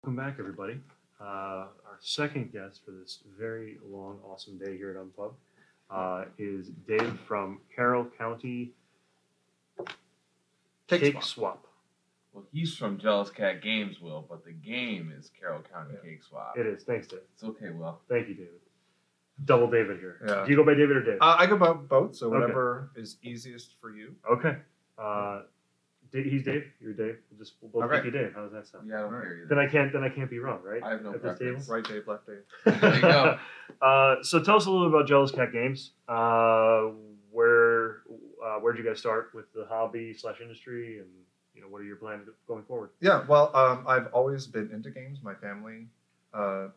Welcome back, everybody. Our second guest for this very long, awesome day here at Unpub is Dave from Carroll County Cake Swap. Well, he's from Jealous Cat Games, Will, but the game is Carroll County Cake Swap. It is. Thanks, Dave. It's okay, Will. Thank you, David. Double David here. Yeah. Do you go by David or Dave? I go by both, so whatever is easiest for you. Okay. He's Dave. You're Dave. We'll both Okay. pick you Dave. How does that sound? Yeah, I don't care either. Then I can't be wrong, right? I have no At this preference. Right Dave, left Dave. There you go. So tell us a little bit about Jealous Cat Games. Where'd you guys start with the hobby / industry, and what are your plans going forward? Yeah, well, I've always been into games. My family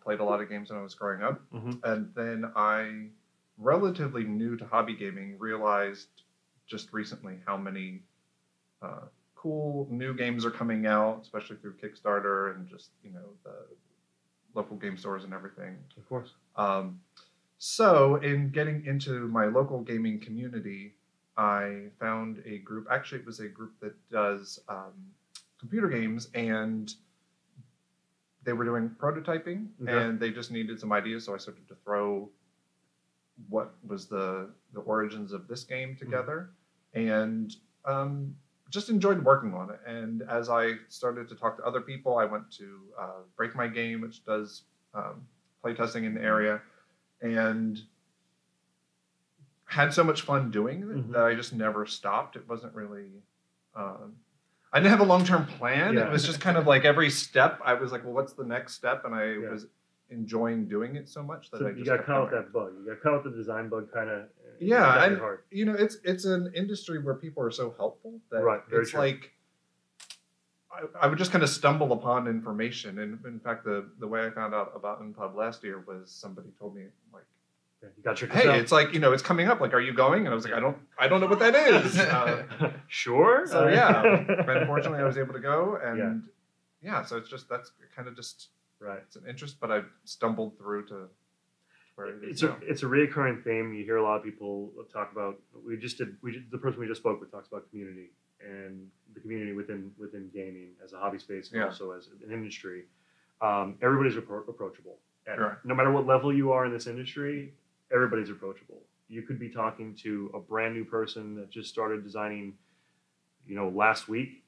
played a lot of games when I was growing up. And then I, relatively new to hobby gaming, realized just recently how many cool new games are coming out, especially through Kickstarter and just, the local game stores and everything. Of course. So in getting into my local gaming community, I found a group. Actually, it was a group that does computer games, and they were doing prototyping, and they just needed some ideas. So I started to throw what was the origins of this game together, and just enjoyed working on it. And as I started to talk to other people, I went to Break My Game, which does playtesting in the area, and had so much fun doing it that I just never stopped. It wasn't really, I didn't have a long-term plan. Yeah. It was just kind of like every step, I was like, well, what's the next step? And I was enjoying doing it so much that I just got caught with that bug. You got caught with the design bug, kind of. Yeah, and it's an industry where people are so helpful that it's true. Like I would just kind of stumble upon information. And in fact, the way I found out about Unpub last year was somebody told me, like, you got your hey, it's like, it's coming up. Like, are you going? And I was like, I don't know what that is. Sure. So yeah, but unfortunately, I was able to go, and so it's just that's kind of just right. It's an interest, but I stumbled through to where it is. It's a reoccurring theme. You hear a lot of people talk about. The person we just spoke with talks about community and the community within gaming as a hobby space and also as an industry. Everybody's approachable. No matter what level you are in this industry, everybody's approachable. You could be talking to a brand new person that just started designing, last week,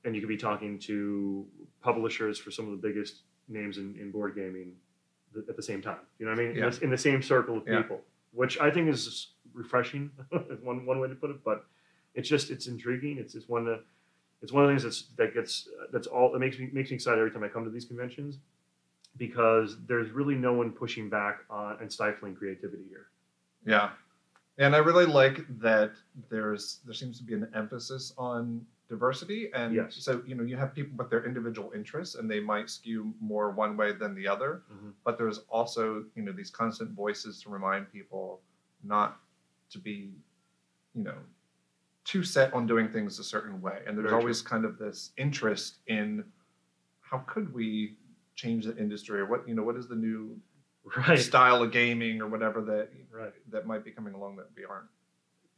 and you could be talking to publishers for some of the biggest names in board gaming at the same time. You know what I mean? Yeah. In the same circle of people, which I think is refreshing. one way to put it, but it's intriguing. It's one of the things that makes me excited every time I come to these conventions, because there's really no one pushing back on and stifling creativity here. Yeah. And I really like that there seems to be an emphasis on diversity. And so, you have people with their individual interests, and they might skew more one way than the other. But there's also, these constant voices to remind people not to be, too set on doing things a certain way. And there's always kind of this interest in how could we change the industry, or what is the new style of gaming, or whatever that might be coming along that we aren't.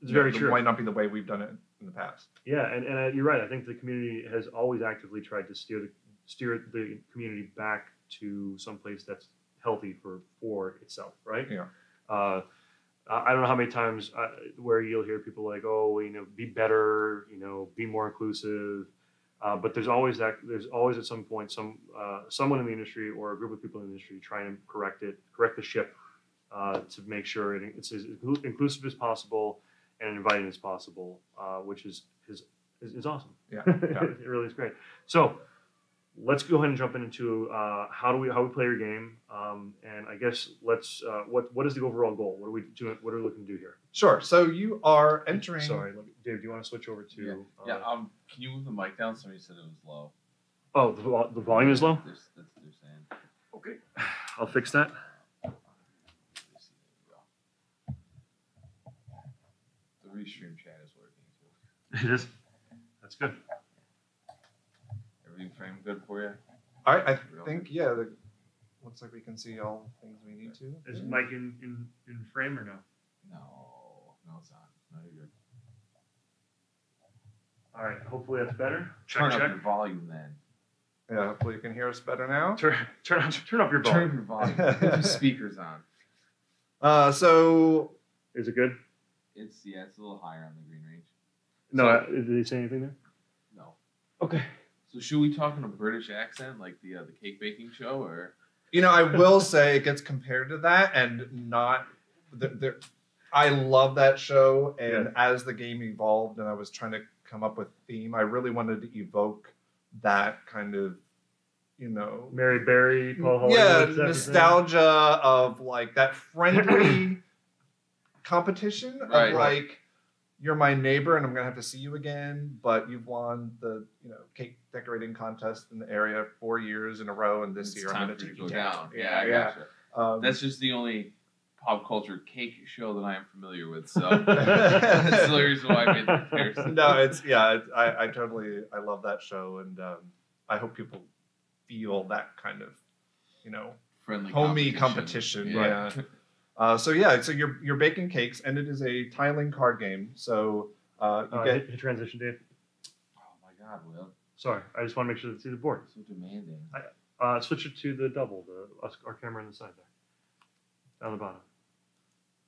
It's very true. It might not be the way we've done it in the past. Yeah, and you're right. I think the community has always actively tried to steer the community back to some place that's healthy for itself, right? Yeah. I don't know how many times where you'll hear people like, oh, be better, be more inclusive. But there's always at some point someone in the industry or a group of people in the industry trying to correct the ship to make sure it's as inclusive as possible and inviting as possible, which is awesome. Yeah. It really is great. So let's go ahead and jump into how we play your game, and I guess let's what is the overall goal? What are we doing? What are we looking to do here? Sure. So you are entering. Sorry, Dave. Do you want to switch over to? Can you move the mic down? Somebody said it was low. Oh, the volume is low. That's what they're saying. Okay, I'll fix that. The restream chat is working too. It is. That's good. Everything framed good for you? All right. I think looks like we can see all things we need to. Is Mike in frame or no? No, it's not. No, you're good. All right. Hopefully that's better. Turn up your volume then. Yeah, hopefully you can hear us better now. Turn up your Turn volume. your volume. Put your speakers on. So Is it good? It's a little higher on the green range. No. Did he say anything there? No. Okay. So should we talk in a British accent like the cake baking show, or? I will say it gets compared to that, and not. I love that show, and as the game evolved, and I was trying to come up with theme, I really wanted to evoke that kind of, Mary Berry, Paul Hollywood. Yeah, nostalgia of like that friendly competition of like, you're my neighbor and I'm gonna have to see you again, but you've won the cake decorating contest in the area 4 years in a row, and this year I'm gonna take you down. Yeah, I gotcha. That's just the only pop culture cake show that I am familiar with, so that's the reason why I made the comparison. No, I love that show, and I hope people feel that kind of friendly homey competition. So you're baking cakes, and it is a tiling card game. So you get hit transition, Dave. Oh my God, Will. Sorry, I just want to make sure to see the board. So demanding. Switch it to the double, our camera on the side there, down the bottom.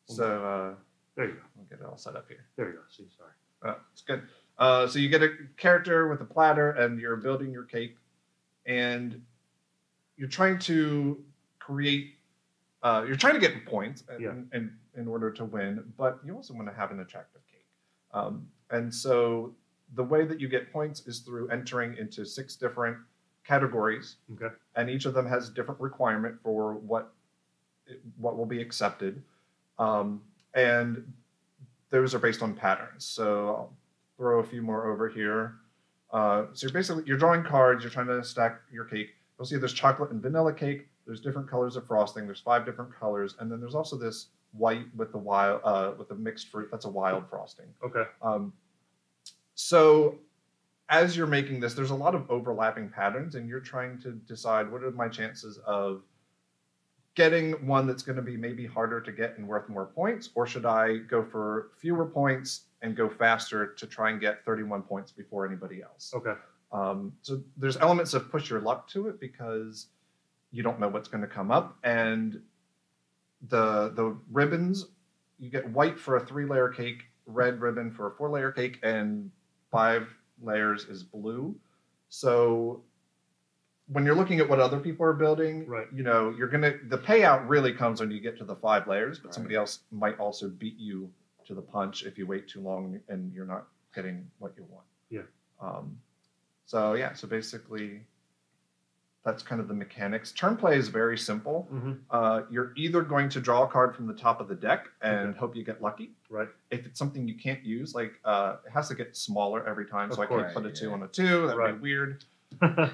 So there you go. I'll get it all set up here. There you go. See, sorry. It's good. So you get a character with a platter, and you're building your cake, and you're trying to create. You're trying to get points, in order to win, but you also want to have an attractive cake. And so the way that you get points is through entering into 6 different categories. Okay. And each of them has a different requirement for what will be accepted. And those are based on patterns. So I'll throw a few more over here. So you're drawing cards, you're trying to stack your cake. You'll see there's chocolate and vanilla cake. There's different colors of frosting. There's 5 different colors, and then there's also this white with the mixed fruit. That's a wild frosting. Okay. So as you're making this, there's a lot of overlapping patterns, and you're trying to decide what are my chances of getting one that's going to be maybe harder to get and worth more points, or should I go for fewer points and go faster to try and get 31 points before anybody else? Okay. So there's elements of push your luck to it because you don't know what's going to come up, and the ribbons, you get white for a 3-layer cake, red ribbon for a 4-layer cake, and 5 layers is blue. So when you're looking at what other people are building, the payout really comes when you get to the 5 layers, but somebody else might also beat you to the punch if you wait too long and you're not getting what you want. Yeah. So basically that's kind of the mechanics. Turn play is very simple. Mm-hmm. You're either going to draw a card from the top of the deck and hope you get lucky. Right. If it's something you can't use, like it has to get smaller every time, Of so course. I can't put a 2 on a 2. That would be weird. Okay.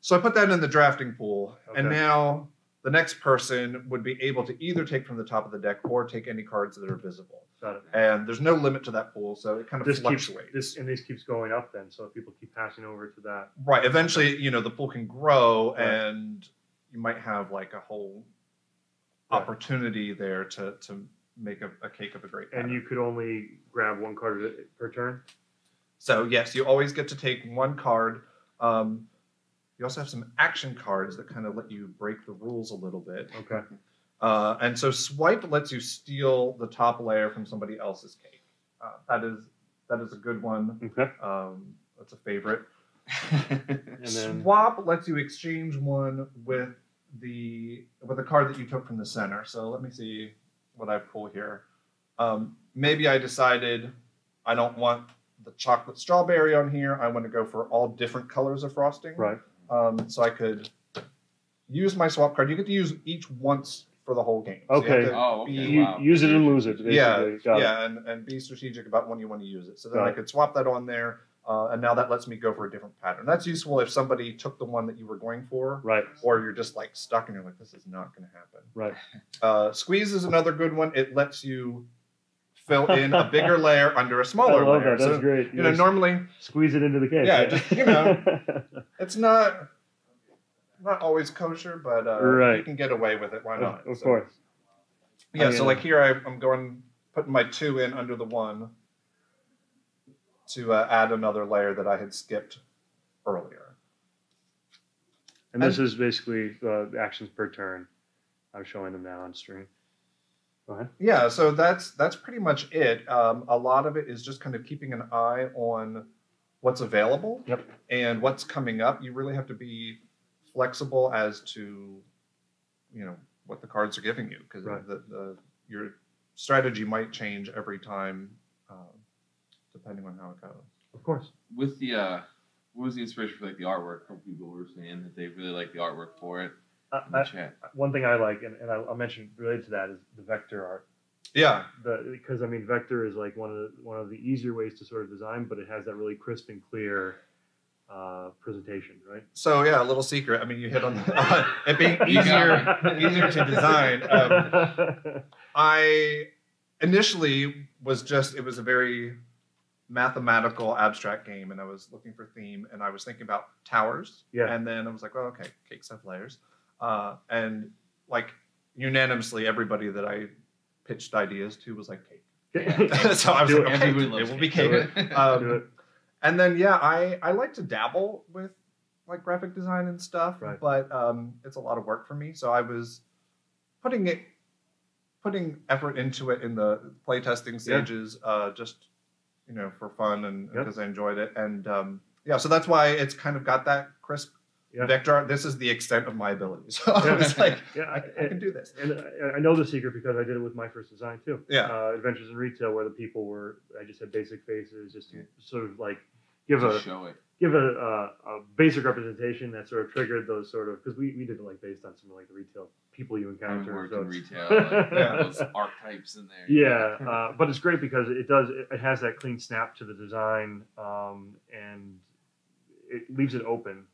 So I put that in the drafting pool, and Okay. now the next person would be able to either take from the top of the deck or take any cards that are visible. Got it. And there's no limit to that pool, so it kind of fluctuates. This keeps going up then, so people keep passing over to that. Right. Eventually, the pool can grow, Right. and you might have like a whole opportunity there to make a cake of a great pattern. And you could only grab 1 card per turn? So yes, you always get to take 1 card. You also have some action cards that kind of let you break the rules a little bit. Okay. And so swipe lets you steal the top layer from somebody else's cake. That is a good one. Okay. That's a favorite. And then Swap lets you exchange one with the card that you took from the center. So let me see what I pull here. Maybe I decided I don't want the chocolate strawberry on here. I want to go for all different colors of frosting. right. So I could use my swap card. You get to use each once for the whole game. So you Okay. have to Oh, okay. be- Wow. Use it and lose it. Basically. Got it. and be strategic about when you want to use it. So then Got I it. could swap that on there, and now that lets me go for a different pattern. That's useful if somebody took the one that you were going for, Right. or you're just like stuck and you're like, this is not going to happen. Right. Squeeze is another good one. It lets you fill in a bigger layer under a I smaller love layer. that. That's So, great. you know, normally Squeeze it into the cake. Yeah, just, it's not always kosher, but Right. you can get away with it. Why not? Of So- course. Yeah, so like here I'm putting my 2 in under the 1 to add another layer that I had skipped earlier. And this is basically actions per turn. I'm showing them now on stream. Go ahead. Yeah, so that's pretty much it. A lot of it is just kind of keeping an eye on what's available and what's coming up. You really have to be flexible as to, what the cards are giving you, because your strategy might change every time, depending on how it goes. Of course. With the what was the inspiration for the artwork? Some people were saying that they really like the artwork for it. In the chat. One thing I like, and I'll mention related to that, is the vector art. Yeah. Because vector is like one of the easier ways to sort of design, but it has that really crisp and clear presentation, right? So yeah, a little secret. You hit on it being easier to design. I initially it was a very mathematical abstract game, and I was looking for theme, and I was thinking about towers. Yeah. And then I was like, well, okay, cakes have layers. And unanimously, everybody that I pitched ideas to was like cake. Yeah. So I was like, okay, it will be cake. And then I like to dabble with graphic design and stuff, but it's a lot of work for me. So I was putting effort into it in the playtesting stages, just for fun and because I enjoyed it. And so that's why it's kind of got that crisp vector art. This is the extent of my ability. So I was like, I can do this. And I know the secret because I did it with my first design too. Yeah. Adventures in Retail, where the people I just had basic faces, just to sort of give a basic representation that sort of triggered those sort of, because we did it based on some of the retail people you encounter. Worked in retail, those archetypes in there. Yeah, but it's great because it has that clean snap to the design, and it leaves it open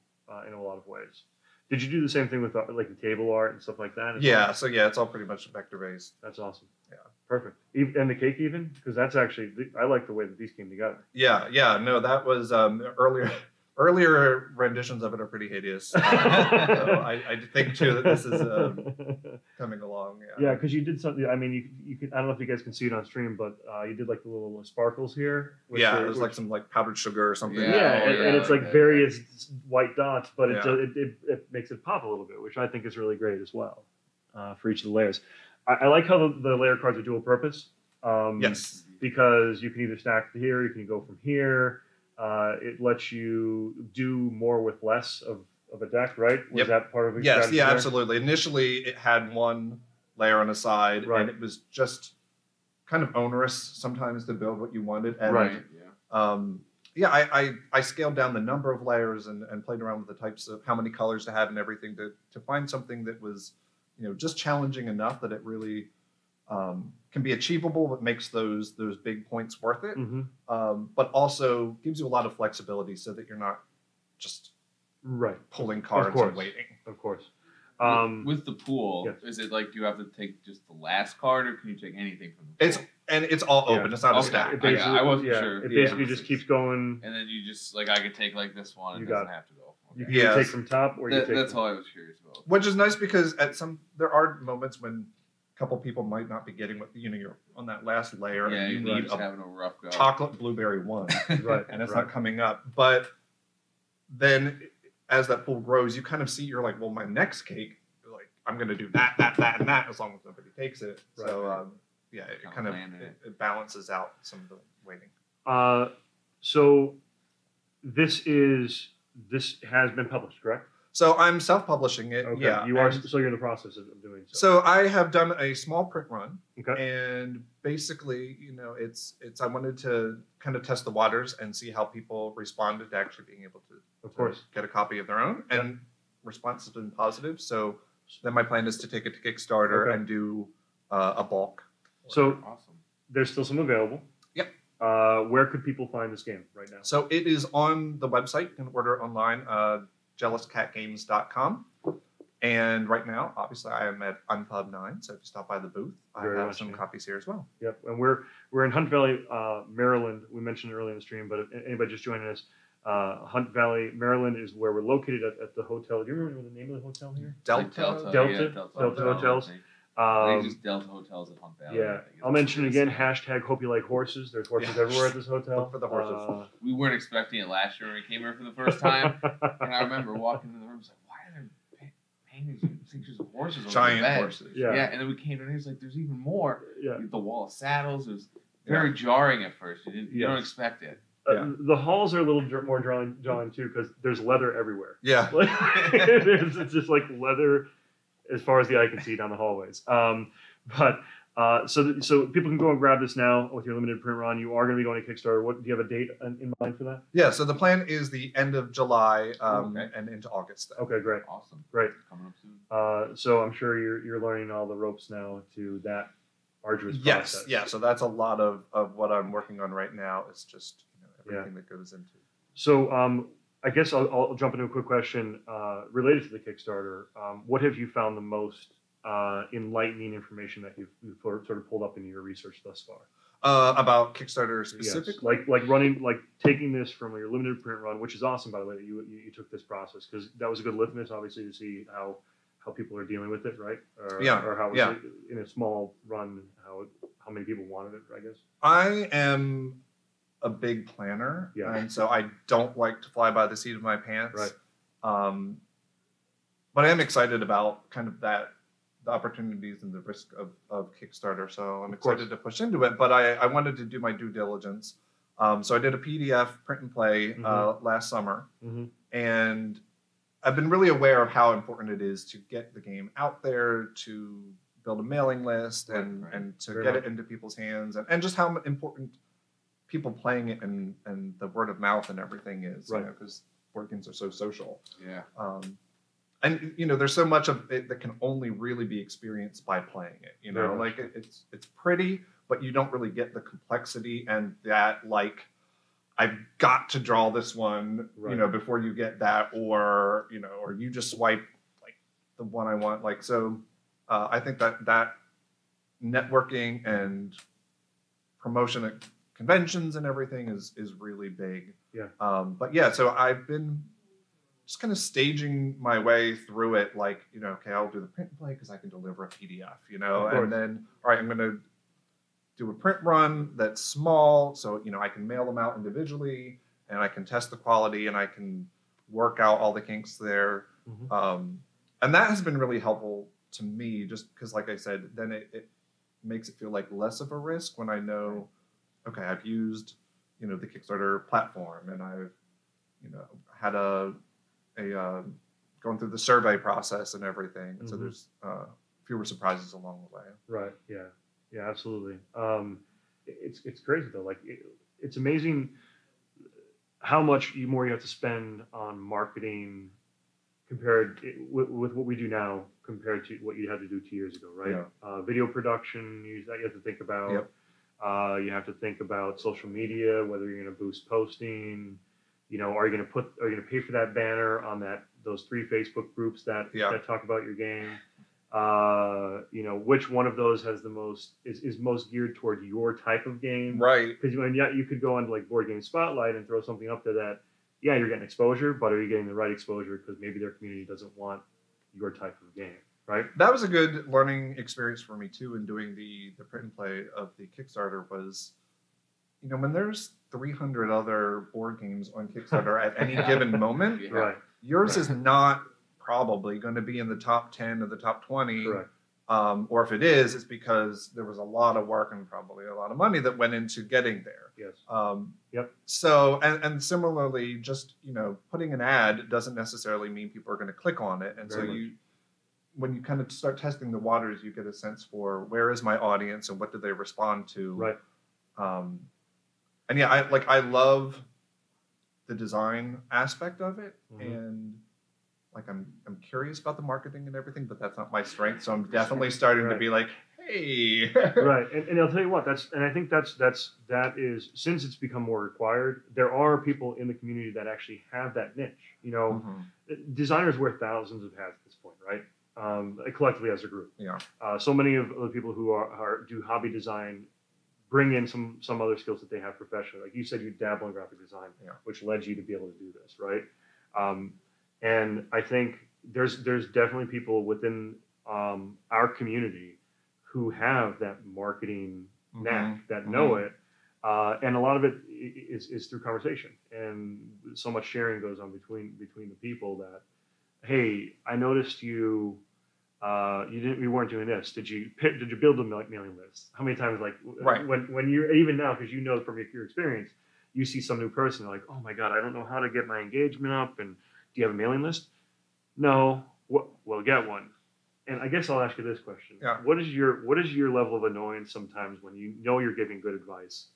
in a lot of ways. Did you do the same thing with the table art and stuff like that? Yeah, so it's all pretty much vector based. That's awesome. Yeah. Perfect. And the cake even? Because that's actually, I like the way that these came together. Yeah. No, that was earlier renditions of it are pretty hideous. So I think too that this is coming along. Yeah, because you did something. You can. I don't know if you guys can see it on stream, but you did the little sparkles here. It was some powdered sugar or something. And it's various white dots, but it makes it pop a little bit, which I think is really great as well for each of the layers. I like how the layer cards are dual purpose. Yes. Because you can either stack here, you can go from here. It lets you do more with less of a deck, right? Was that part of it? Yes, absolutely. Initially, it had one layer on the side, and it was just kind of onerous sometimes to build what you wanted. And, I scaled down the number of layers and played around with the types of how many colors to have and everything to find something that was, just challenging enough that it really can be achievable, but makes those big points worth it. Mm-hmm. But also gives you a lot of flexibility so that you're not just pulling cards and waiting. Of course. With the pool, is it do you have to take just the last card, or can you take anything from the pool? It's all open. It's not a stack. I wasn't sure. It basically just keeps going. And then you just I could take this one, and it doesn't have to go. Okay. You can take from top, or that's all I was curious about. Which is nice because there are moments when couple people might not be getting what you're on that last layer. Yeah, and you need having a rough go. Chocolate blueberry one, and it's not coming up. But then, as that pool grows, you kind of see you're like, well, my next cake, I'm going to do that, and that, as long as nobody takes it. So it kind of it balances out some of the waiting. So this has been published, correct? So I'm self-publishing it. Okay. Yeah, you are. So you're in the process of doing so. So I have done a small print run, okay. And basically, it's I wanted to kind of test the waters and see how people responded to actually being able to get a copy of their own, and response has been positive. So then my plan is to take it to Kickstarter and do a bulk. So awesome. There's still some available. Yep. Where could people find this game right now? So it is on the website. You can order it online. JealousCatGames.com. And right now, obviously, I am at Unpub9, so if you stop by the booth, I have some copies here as well. Yep, and we're in Hunt Valley, Maryland. We mentioned it earlier in the stream, but if anybody just joining us, Hunt Valley, Maryland is where we're located at the hotel. Do you remember the name of the hotel here? Delta Hotels. I think just Delta Hotels at Hunt Valley. Yeah, I'll mention it again. Hashtag hope you like horses. There's horses everywhere at this hotel. Look for the horses. We weren't expecting it last year when we came here for the first time, and I remember walking into the room, like, why are there paintings and pictures of horses on the Giant bed. horses. Yeah, and then we came down here. He's like, "There's even more." Yeah. The wall of saddles. It was very jarring at first. You don't expect it. The halls are a little more drawing too because there's leather everywhere. Yeah. Like, it's just like leather as far as the eye can see down the hallways. So people can go and grab this now with your limited print run. You are going to be going to Kickstarter. What do you have a date in mind for that? Yeah. So the plan is the end of July and into August. Then. Okay, great. Awesome. Great. Coming up soon. So I'm sure you're learning all the ropes now to that arduous process. Yes. Yeah. So that's a lot of what I'm working on right now. It's just everything that goes into. So I guess I'll jump into a quick question related to the Kickstarter. What have you found the most enlightening information that you've sort of pulled up in your research thus far? About Kickstarter specifically? Yes. like taking this from your limited print run, which is awesome, by the way, that you took this process, because that was a good litmus, obviously, to see how people are dealing with it, right? Or how it, in a small run, how many people wanted it, I guess. I am a big planner, and so I don't like to fly by the seat of my pants. Right. But I am excited about kind of the opportunities and the risk of Kickstarter, so I'm excited to push into it. But I wanted to do my due diligence, so I did a PDF print and play last summer, and I've been really aware of how important it is to get the game out there, to build a mailing list, and to get it into people's hands, and just how important people playing it and the word of mouth and everything is, because board games are so social. Yeah. And there's so much of it that can only really be experienced by playing it. It's pretty, but you don't really get the complexity and that I've got to draw this one, before you get that, or you just swipe the one I want. I think that networking and promotion at conventions and everything is really big. Yeah. So I've been just kind of staging my way through it. Okay, I'll do the print and play because I can deliver a PDF, and then, all right, I'm going to do a print run that's small, so I can mail them out individually, and I can test the quality, and I can work out all the kinks there. And that has been really helpful to me, just because, like I said, then it makes it feel like less of a risk when I know, okay, I've used the Kickstarter platform, and I've had going through the survey process and everything, and so there's fewer surprises along the way. Right. Yeah. Yeah, absolutely. It's crazy though. It's amazing how much more you have to spend on marketing compared with what we do now compared to what you had to do 2 years ago, right? Yeah. Video production, you have to think about. Yep. You have to think about social media, whether you're going to boost posting. Are you going to pay for that banner on those 3 Facebook groups that talk about your game? Which one of those has the most is most geared toward your type of game, right? Because you could go onto Board Game Spotlight and throw something up there that you're getting exposure, but are you getting the right exposure because maybe their community doesn't want your type of game, right? That was a good learning experience for me too in doing the print and play of the Kickstarter. Was when there's 300 other board games on Kickstarter at any given moment, yours is not probably going to be in the top 10 or the top 20. Correct. Or if it is, it's because there was a lot of work and probably a lot of money that went into getting there. Yes. Yep. So, and similarly, just, putting an ad doesn't necessarily mean people are going to click on it. And when you kind of start testing the waters, you get a sense for where is my audience and what do they respond to. Right. And I love the design aspect of it. And I'm curious about the marketing and everything, but that's not my strength. So I'm definitely starting to be like, hey. Right. And I'll tell you what, I think that is, since it's become more required, there are people in the community that actually have that niche. Designers wear thousands of hats at this point, right? Collectively as a group. Yeah. So many of the people who do hobby design bring in some other skills that they have professionally. Like you said, you dabble in graphic design, which led you to be able to do this, right? And I think there's definitely people within our community who have that marketing knack, that know it, and a lot of it is through conversation, and so much sharing goes on between the people hey, I noticed you weren't doing this. Did you build a mailing list? How many times, like, Right. when you're, even now, because you know from your experience, you see some new person, you're like, oh my God, I don't know how to get my engagement up. And do you have a mailing list? No. Well, get one. And I guess I'll ask you this question. Yeah. What is your level of annoyance sometimes when you know you're giving good advice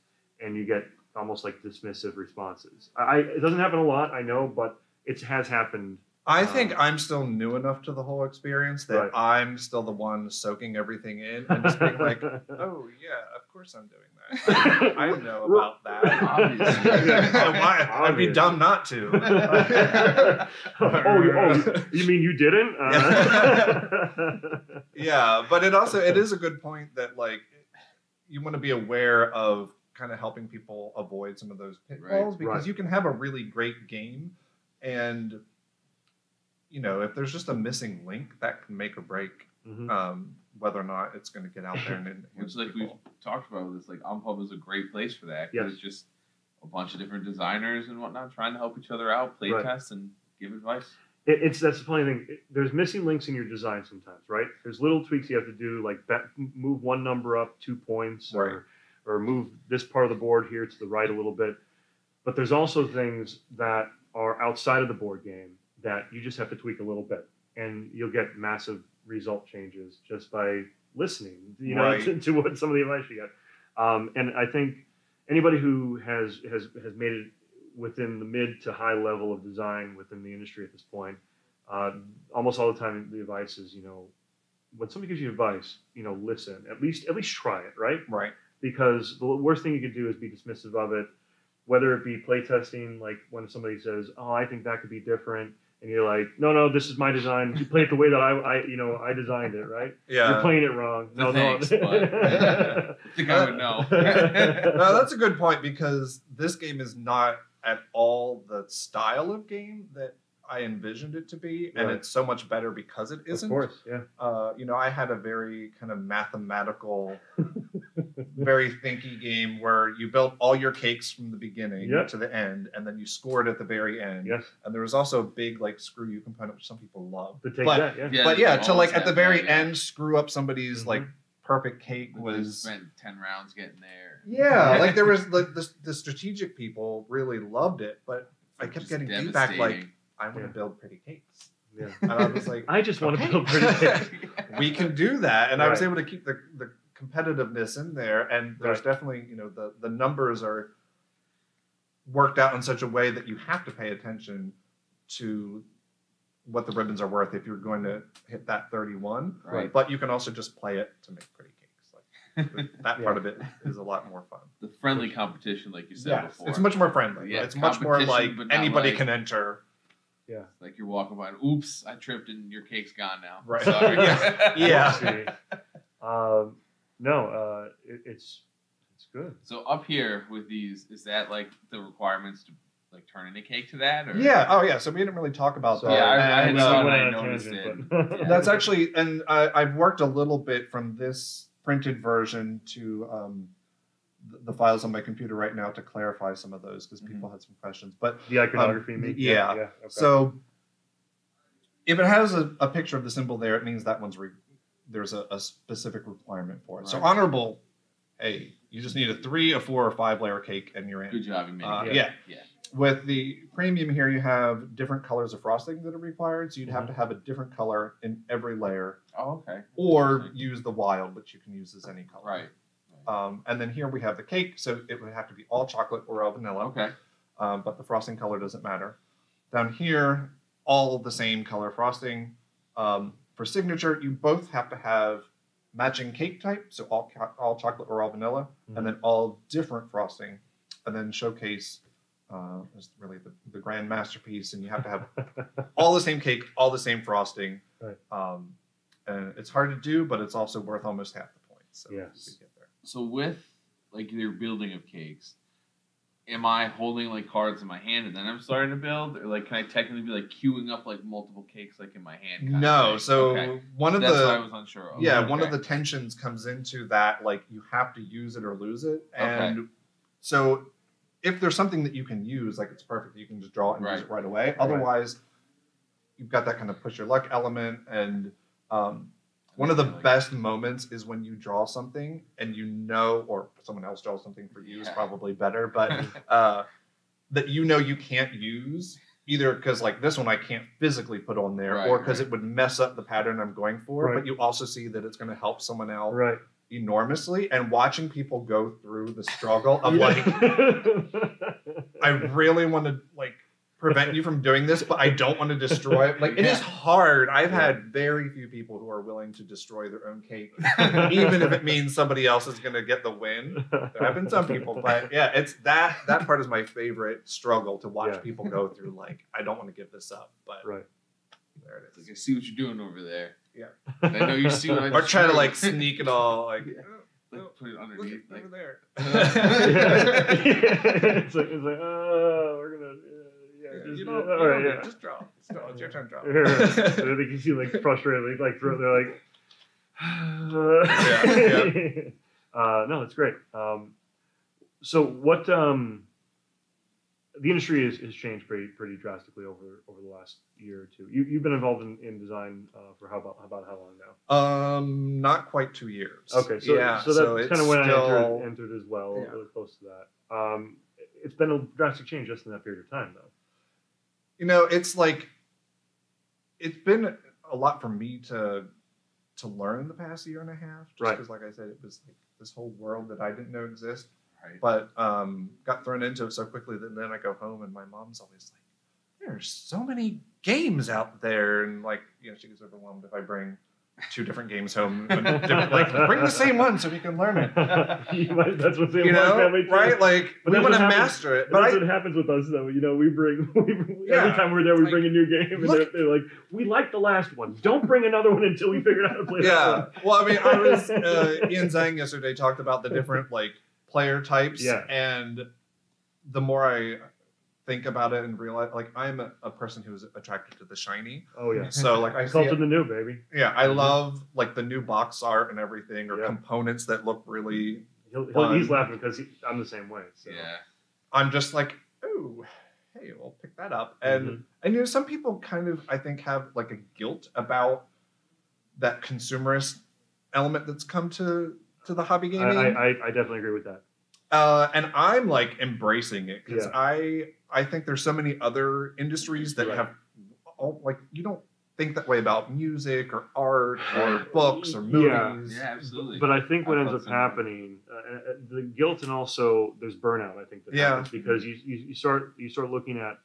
and you get almost like dismissive responses? It doesn't happen a lot, I know, but it has happened. I think I'm still new enough to the whole experience that Right. I'm still the one soaking everything in and just being like, oh yeah, of course I'm doing that. I know about that. Obviously. I'd be dumb not to. You mean you didn't? Yeah, but it is a good point that, like, you want to be aware of kind of helping people avoid some of those pitfalls, because Right. you can have a really great game, and you know, if there's just a missing link, that can make or break whether or not it's going to get out there. And Which, like we've talked about this, like Unpub is a great place for that. Yes. It's just a bunch of different designers and whatnot trying to help each other out, play Right. test, and give advice. That's the funny thing. There's missing links in your design sometimes, right? There's little tweaks you have to do, like move one number up 2 points, Right. or move this part of the board here to the right a little bit. But there's also things that are outside of the board game that you just have to tweak a little bit, and you'll get massive result changes just by listening, you know, Right. to what some of the advice you got. And I think anybody who has made it within the mid to high level of design within the industry at this point, almost all the time the advice is, you know, when somebody gives you advice, you know, listen, at least try it, right? Right. Because the worst thing you could do is be dismissive of it, whether it be playtesting, like when somebody says, oh, I think that could be different. And you're like, no, this is my design. You play it the way that I designed it, right? Yeah. You're playing it wrong. No, Thanks, no. but I think I would know. No, that's a good point, because this game is not at all the style of game that I envisioned it to be, and Right. it's so much better because it Of isn't. course, yeah. You know, I had a very kind of mathematical, very thinky game where you built all your cakes from the beginning Yep. to the end, and then you scored at the very end. Yes. And there was also a big, like, screw you component, which some people love. To take But- that, yeah. But yeah, you to, like, always at the have very that, yeah. end, screw up somebody's like perfect cake But they was. spent 10 rounds getting there. Yeah, like there was like the strategic people really loved it, but I kept Just getting feedback like, devastating. I want to Yeah. build pretty cakes. Yeah. And I was like, I just want Okay. to build pretty things. we can do that. And I was Right. able to keep the competitiveness in there. And there's Right. definitely, you know, the numbers are worked out in such a way that you have to pay attention to what the ribbons are worth if you're going to hit that 31. Right. But you can also just play it to make pretty cakes. Like that part Yeah. of it is a lot more fun. The friendly competition, like you said Yes, before. it's much more friendly. Yeah, It's much more like competition, but not anybody like- can enter. Yeah. Like you're walking by and oops, I tripped and your cake's gone now. Right. Sorry. Yeah. Whoopsie. No, it's good. So up here with these, is that like the requirements to like turn in a cake to that? Or? Yeah. Oh, yeah. So we didn't really talk about Sorry. that. Yeah, I And, had saw it went and I on a noticed tangent, it. but- Yeah. that's actually, and I've worked a little bit from this printed version to the files on my computer right now to clarify some of those, because people had some questions. But The iconography, maybe. yeah. Okay. So if it has a picture of the symbol there, it means that one's there's a specific requirement for it. So Right. honorable, hey, you just need a 3, a 4, or 5 layer cake, and you're in. Good job, you made it. Yeah. Yeah. With the premium here, you have different colors of frosting that are required, so you'd have to have a different color in every layer, Oh, okay. or Interesting. use the wild, which you can use as any color. Right. And then here we have the cake, so it would have to be all chocolate or all vanilla, Okay. but the frosting color doesn't matter. Down here, all the same color frosting. For signature, you both have to have matching cake type, so all chocolate or all vanilla, and then all different frosting, and then showcase is really the grand masterpiece, and you have to have all the same cake, all the same frosting. Right. And it's hard to do, but it's also worth almost half the points. So Yes. you get there. So with like your building of cakes, am I holding like cards in my hand and then I'm starting to build, or like can I technically be like queuing up like multiple cakes like in my hand? kind of No, thing? so Okay. one of That's what I the was unsure of. yeah, Okay. one of the tensions comes into that, like you have to use it or lose it, and Okay. so if there's something that you can use, like it's perfect, you can just draw it and use Right. it right away. Otherwise, you've got that kind of push your luck element, and one of the best moments is when you draw something and or someone else draws something for you is probably better, but that you can't use either because like this one I can't physically put on there, or because it would mess up the pattern I'm going for. But you also see that it's going to help someone out enormously, and watching people go through the struggle of like, I really want to like prevent you from doing this, but I don't want to destroy it. Like it is hard. I've had very few people who are willing to destroy their own cake, even if it means somebody else is going to get the win. There have been some people, but yeah, it's that part is my favorite struggle to watch people go through. Like I don't want to give this up, but there it is. Like, I see what you're doing over there. Yeah, I know you see what I or try to like sneak it all like. Like put it underneath, like, over there. It's like, we're gonna. Just draw. It's your turn to draw. I think you see like frustrated, like they're like, no, it's great. So what the industry has changed pretty drastically over the last year or two. You've been involved in design for about how long now? Not quite 2 years. Okay, so that's kind of when I entered as well, really close to that. It's been a drastic change just in that period of time, though. You know, it's like it's been a lot for me to learn the past year and a half. Just because, like I said, it was like this whole world that I didn't know exist. But got thrown into it so quickly that then I go home and my mom's always like, "There's so many games out there," and like she gets overwhelmed if I bring 2 different games home. Like bring the same one so we can learn it. That's what's in my family too. Right? Like we want to master it. But that's what happens with us, though. We bring every time we're there, we bring a new game, and they're like, "We like the last one. Don't bring another one until we figure out how to play that one." Well, I mean, I was Ian Zhang yesterday talked about the different like player types, and the more I think about it and realize, like, I'm a person who's attracted to the shiny. Oh yeah. So like I cult in the new, baby. Yeah, I love like the new box art and everything, or components that look really. He's laughing because I'm the same way. So. Yeah. I'm just like, oh, hey, we'll pick that up, and some people kind of I think have like a guilt about that consumerist element that's come to the hobby gaming. I definitely agree with that. And I'm like embracing it because I think there's so many other industries that have like you don't think that way about music or art or books or movies. Yeah, absolutely. But I think what ends up happening, the guilt, and also there's burnout. I think that happens because you start looking at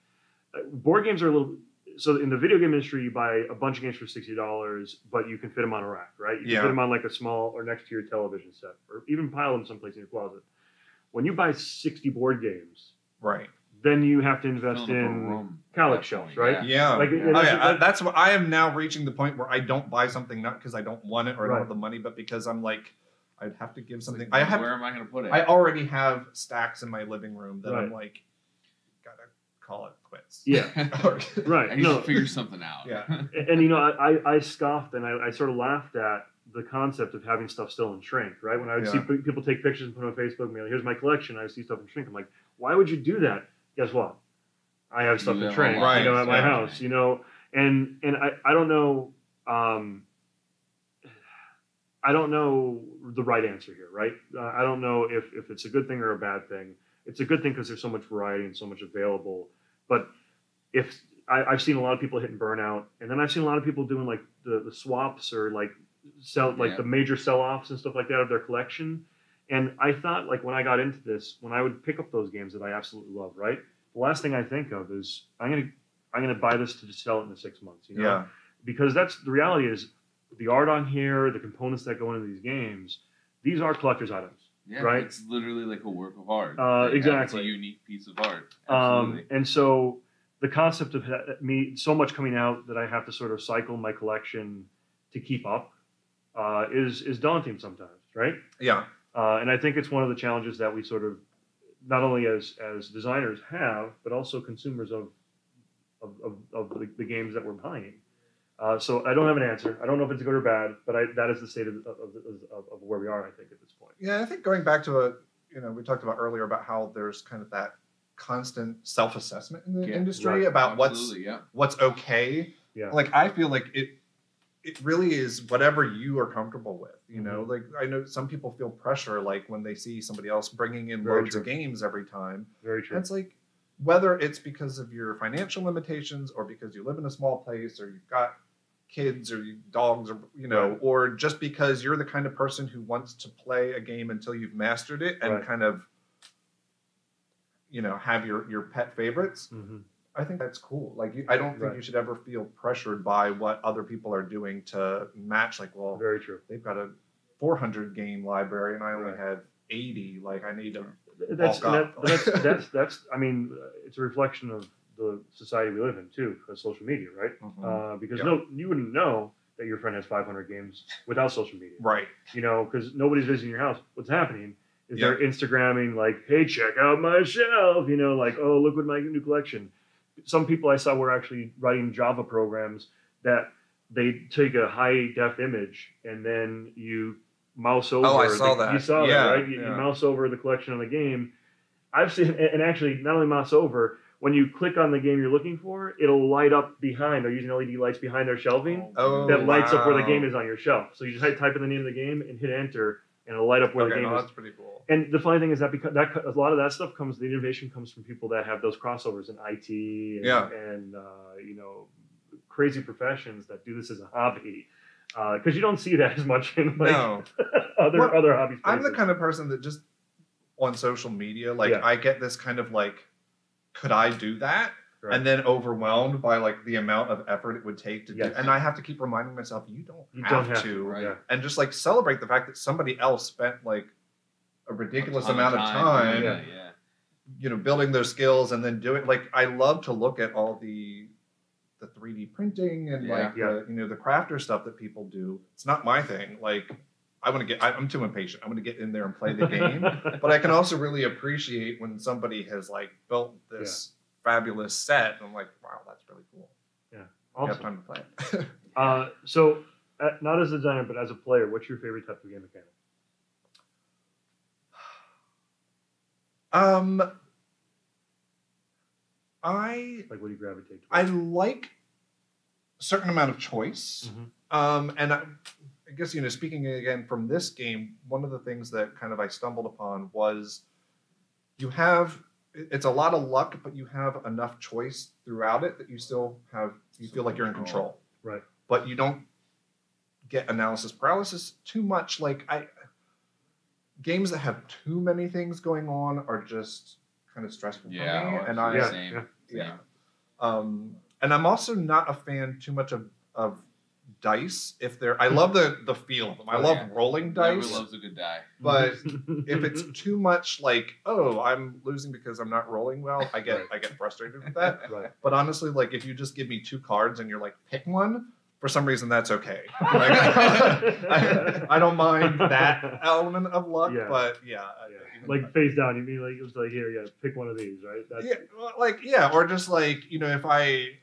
board games are a little. So in the video game industry, you buy a bunch of games for $60, but you can fit them on a rack, right? You can fit them on like a small or next to your television set, or even pile them someplace in your closet. When you buy 60 board games, then you have to invest in calyx shelves, right? Yeah. That's what I am now reaching the point where I don't buy something not because I don't want it or I don't have the money, but because I'm like, I'd have to give something. Like, where am I going to put it? I already have stacks in my living room that I'm like, gotta call it quits. Yeah. Right. I need to figure something out. Yeah. And I scoffed and I sort of laughed at the concept of having stuff still in shrink, right? When I would see people take pictures and put it on Facebook, and be like, here's my collection, I see stuff in shrink. I'm like, why would you do that? Guess what? I have stuff in shrink, at my house, and I don't know, I don't know the right answer here, right? I don't know if it's a good thing or a bad thing. It's a good thing because there's so much variety and so much available. But if I've seen a lot of people hitting burnout, and then I've seen a lot of people doing like the swaps or like the major sell-offs and stuff like that of their collection. And I thought, like, when I got into this, when I would pick up those games that I absolutely love, right? The last thing I think of is I'm gonna buy this to sell it in 6 months, because that's the reality is the art on here, the components that go into these games, these are collector's items. Yeah, right? It's literally like a work of art. Exactly. It's a unique piece of art. Absolutely. And so the concept of me so much coming out that I have to sort of cycle my collection to keep up is daunting sometimes, right? Yeah. And I think it's one of the challenges that we sort of, not only as designers have, but also consumers of the games that we're buying. So I don't have an answer. I don't know if it's good or bad, but that is the state of where we are, I think, at this point. Yeah, I think going back to we talked about earlier about how there's kind of that constant self-assessment in the industry about what's okay. Yeah. Like I feel like it really is whatever you are comfortable with. You know, like I know some people feel pressure like when they see somebody else bringing in Very loads true. of games every time. Very true. And it's like whether it's because of your financial limitations or because you live in a small place or you've got kids or dogs or you know Right. or just because you're the kind of person who wants to play a game until you've mastered it and Right. kind of you know have your pet favorites. I think that's cool. Like I don't think Right. you should ever feel pressured by what other people are doing to match. Like, well, Very true. they've got a 400 game library and I only Right. have 80. Like I need to That's bulk up. that's. I mean, it's a reflection of the society we live in too, because social media, right? Because Yeah. you wouldn't know that your friend has 500 games without social media, Right. you know, because nobody's visiting your house. What's happening is Yeah. they're Instagramming like, "Hey, check out my shelf," you know, like, "Oh, look what my new collection." Some people I saw were actually writing Java programs that they take a high def image and then you mouse over. I saw that. You saw Yeah, that, right? You yeah. mouse over the collection on the game. I've seen, and actually, not only mouse over, when you click on the game you're looking for, it'll light up behind. They're using LED lights behind their shelving Oh, that lights up where the wow. game is on your shelf. So you just type in the name of the game and hit enter, and it'll light up where the Okay, game no, is. that's pretty cool. And the funny thing is that because a lot of that stuff comes, the innovation comes from people that have those crossovers in IT and you know, crazy professions that do this as a hobby. Because you don't see that as much in like No. other hobby spaces. I'm the kind of person that just on social media, like Yeah. I get this kind of like, could I do that? Right. And then overwhelmed by like the amount of effort it would take to do. Yes. And I have to keep reminding myself, you don't have to. right. Yeah. And just like celebrate the fact that somebody else spent like a ridiculous amount of time, Yeah. you know, building those skills and then doing like I love to look at all the 3D printing and like Yeah. the, you know, the crafter stuff that people do. It's not my thing. Like I'm too impatient. I'm going to get in there and play the game. But I can also really appreciate when somebody has like built this fabulous set. And I'm like, wow, that's really cool. Yeah, You have awesome. time to play it. So, not as a designer, but as a player, what's your favorite type of game mechanic? Like, what do you gravitate towards? I like a certain amount of choice. And I guess, you know, speaking again from this game, one of the things that kind of I stumbled upon was it's a lot of luck, but you have enough choice throughout it that you still feel like you're in control. Right. But you don't get analysis paralysis too much. Like games that have too many things going on are just kind of stressful for me. And Same. And I'm also not a fan too much of dice. I love the feel of them. I love rolling dice. Everyone loves a good die. But if it's too much like, oh, I'm losing because I'm not rolling well, I get frustrated with that. Right. But honestly, like if you just give me 2 cards and you're like, pick one, for some reason that's okay. Like, I don't mind that element of luck, Yeah. but Like face down, you mean like it was like here, pick one of these, right? Or just like, you know, if I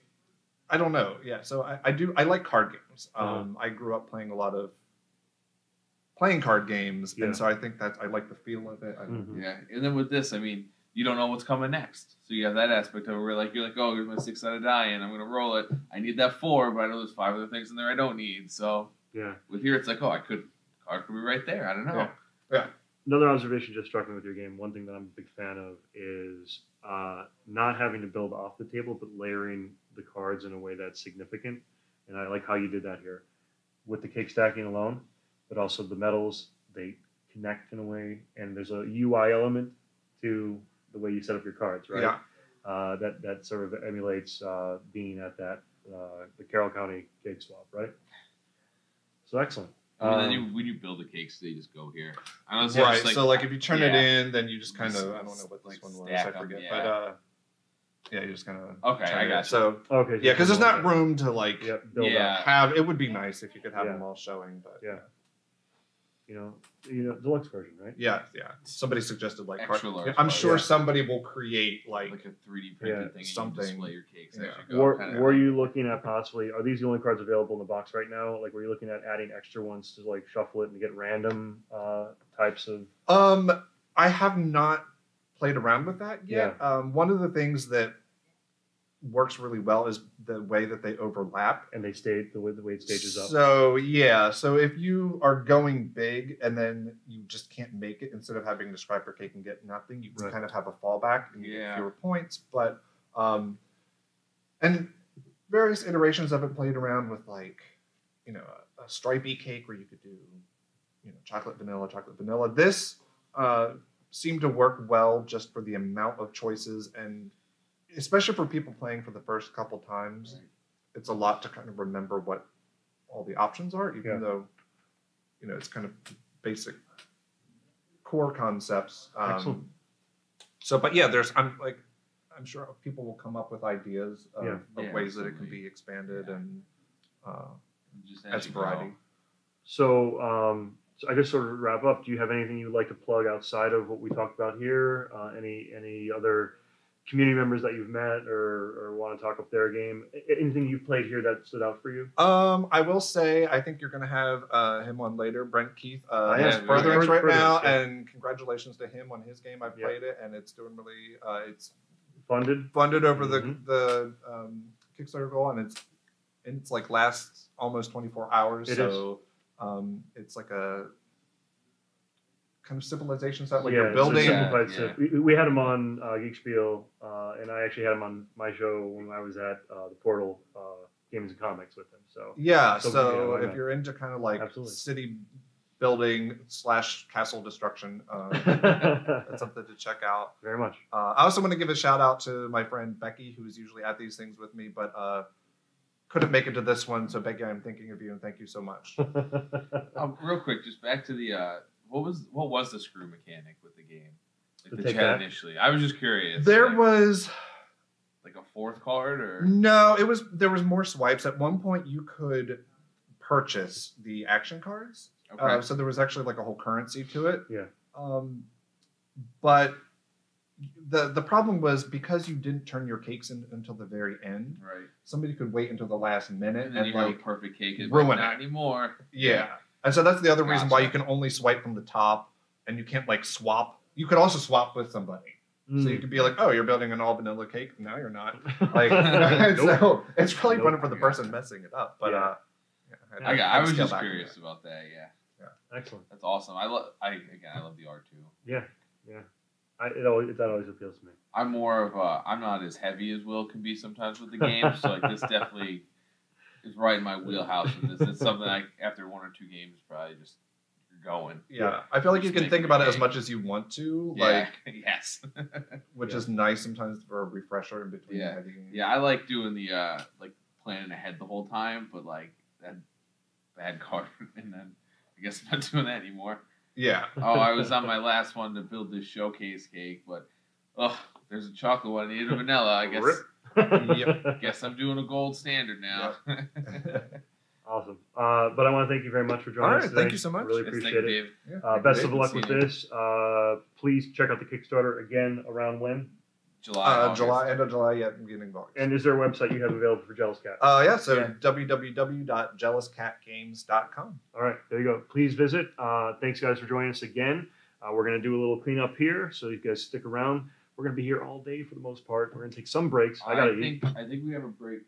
don't know. Yeah, so I like card games. I grew up playing card games, and so I think that I like the feel of it. Yeah, and then with this, I mean, you don't know what's coming next, so you have that aspect of it where like you're like, oh, here's my 6-sided die, and I'm gonna roll it. I need that 4, but I know there's 5 other things in there I don't need. So with here, it's like, oh, card could be right there. I don't know. Yeah. Another observation just struck me with your game. One thing that I'm a big fan of is not having to build off the table, but layering the cards in a way that's significant. And I like how you did that here with the cake stacking alone, but also the metals, they connect in a way. And there's a UI element to the way you set up your cards, right? Yeah. That sort of emulates being at the Carroll County Cake Swap, right? So excellent. I mean, then when you build the cakes, they just go here. Right. So like if you turn it in, then you just kind of I don't know what this one was. I stack 'em, forget. yeah. But you just kind of Okay, I got you. So Okay. yeah, because there's not room to like build up. have. It would be nice if you could have Yeah. them all showing, but You know, deluxe version, right? yeah. Somebody suggested like Extra large I'm cards. sure Yeah. somebody will create like a 3D printed thing, and something. you display your cakes Yeah. as you go. Were you looking at possibly, are these the only cards available in the box right now? Like, were you looking at adding extra ones to like shuffle it and get random types of? I have not played around with that yet. One of the things that works really well is the way that they overlap. And they stayed the way it stages up. So yeah, so if you are going big and then you just can't make it, instead of having to strive for cake and get nothing, you can kind of have a fallback and you get fewer points. But and various iterations of it played around with, like, you know, a stripy cake where you could do, you know, chocolate vanilla. This seemed to work well just for the amount of choices, and especially for people playing for the first couple times. Right. It's a lot to kind of remember what all the options are, even though, you know, it's kind of basic core concepts. Excellent. So, but yeah, I'm sure people will come up with ideas of ways that it can be expanded and just as variety. So, so I guess sort of wrap up. Do you have anything you'd like to plug outside of what we talked about here? Any other community members that you've met or want to talk up their game? Anything you've played here that stood out for you? I will say, I think you're going to have him on later, Brent Keith. He's Furtherance right now, and congratulations to him on his game. I played it, and it's doing really. It's funded over the Kickstarter goal, and it's like lasts almost 24 hours. It's like a kind of civilization stuff, like you're building. We had him on Geek Spiel, and I actually had him on my show when I was at the Portal Games and Comics with him. So if you're into kind of like city building / castle destruction, that's something to check out. Very much. I also want to give a shout out to my friend Becky, who's usually at these things with me, but couldn't make it to this one. So Becky, I'm thinking of you, and thank you so much. Real quick, just back to the what was the screw mechanic with the game? Like the chat initially. I was just curious. There was like a fourth card, or no? There was more swipes. At one point, you could purchase the action cards. Okay. So there was actually like a whole currency to it. Yeah. But the problem was, because you didn't turn your cakes in until the very end. Right. Somebody could wait until the last minute and then you like have a perfect cake and ruin not it anymore. Yeah. And so that's the other reason why you can only swipe from the top, and you can't like swap. You could also swap with somebody. So you could be like, oh, you're building an all vanilla cake. No, you're not. Like, so it's really fun for the person messing it up. But I was just curious about that. Yeah. Excellent. That's awesome. I love the art too. Yeah. That always appeals to me. I'm more of I'm not as heavy as Will can be sometimes with the game, so like this definitely is right in my wheelhouse with this. It's something after 1 or 2 games probably just going. Yeah, I feel like you can think about it as much as you want to. Like, yes, which is nice sometimes for a refresher in between. Yeah, I like doing the like planning ahead the whole time, but like that bad card, and then I guess I'm not doing that anymore. Yeah. I was on my last one to build this showcase cake, but there's a chocolate one. I needed a vanilla. I guess. Guess I'm doing a gold standard now. Yep. Awesome. But I want to thank you very much for joining us today. Thank you so much. Really appreciate it. Best of luck with this. Please check out the Kickstarter again around when? End of July, beginning of August. And is there a website you have available for Jealous Cat? www.jealouscatgames.com. All right, there you go. Please visit. Thanks, guys, for joining us again. We're going to do a little cleanup here, so you guys stick around. We're going to be here all day for the most part. We're going to take some breaks. I think we have a break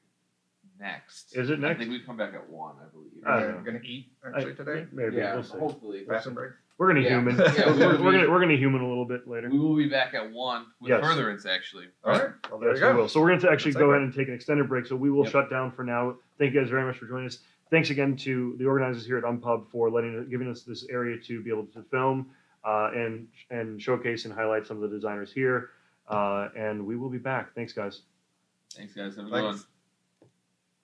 next. Is it next? I think we come back at 1, I believe. We're going to eat actually today. Maybe. Yeah, we'll see. Hopefully. Fashion break. We're going to human. We're going to human a little bit later. We will be back at 1 with furtherance, actually. All right. Well, there you go. So we're going to actually go ahead and take an extended break. So we will shut down for now. Thank you guys very much for joining us. Thanks again to the organizers here at Unpub for giving us this area to be able to film and showcase and highlight some of the designers here. And we will be back. Thanks, guys. Have a good one.